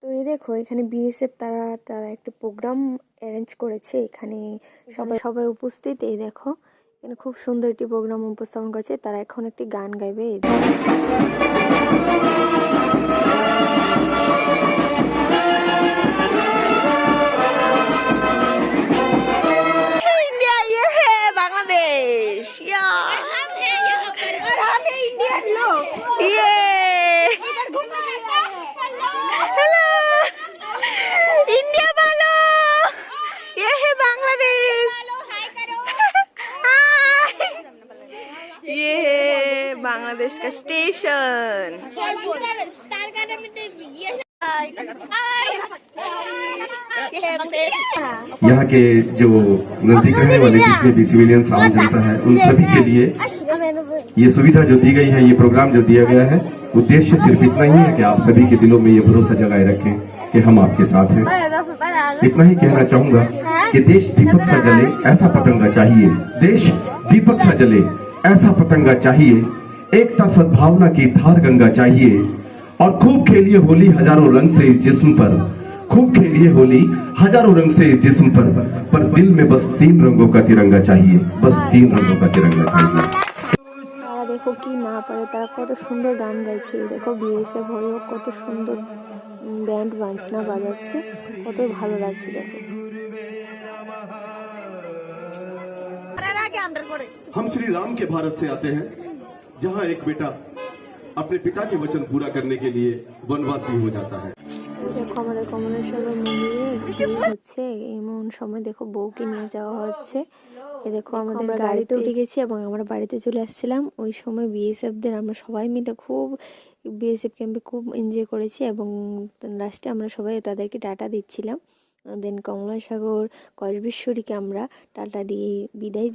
তো এই দেখো এখানে বিএসএফ তারা তারা একটা প্রোগ্রাম অ্যারেঞ্জ করেছে, এখানে সবাই সবাই উপস্থিত। এই দেখো এখানে খুব সুন্দর একটি প্রোগ্রাম উপস্থাপন করেছে, তারা এখন একটি গান গাইবে। এই দেখো। बांग्लादेश का स्टेशन। यहाँ के जो नजदीक रहने वाले जितने भी सिविलियंस आम जनता है उन सभी के लिए ये सुविधा जो दी गई है, ये प्रोग्राम जो दिया गया है, उद्देश्य सिर्फ इतना ही है कि आप सभी के दिलों में ये भरोसा जगाए रखें कि हम आपके साथ हैं। इतना ही कहना चाहूंगा कि देश दीपक सा जले ऐसा पतंगा चाहिए, देश दीपक सा जले ऐसा पतंगा चाहिए, एकता सद्भावना की धार गंगा चाहिए, और खूब खेलिए होली हजारों रंग से इस जिस्म पर, खूब खेलिए होली हजारों रंग से इस जिस्म पर दिल में बस 3 रंगों का तिरंगा चाहिए, बस 3 रंगों का तिरंगा चाहिए। তারা দেখো কি না পারে, তারা কত সুন্দর গান গাইছে। দেখো বিএসএফ হয়েও কত সুন্দর ব্যান্ড বাজনা বাজাচ্ছে, কত ভালো লাগছে। দেখো हम श्री राम के भारत से आते हैं, जहाँ एक बेटा अपने पिता के वचन पूरा करने के लिए वनवासी हो जाता है। দেখো আমাদের কমলেশ্বর মন্দিরে বিয়ে হচ্ছে, এমন সময় দেখো বউকে নিয়ে যাওয়া হচ্ছে। এই দেখো আমাদের গাড়িতে উঠে গেছি এবং আমরা বাড়িতে চলে আসছিলাম। ওই সময় বিএসএফদের আমরা সবাই মিলে খুব বিএসএফ ক্যাম্পে খুব এনজয় করেছি এবং লাস্টে আমরা সবাই তাদেরকে টাটা দিচ্ছিলাম। দেন কমলাসাগর কসবেশ্বরীকে আমরা টাটা দিয়ে বিদায়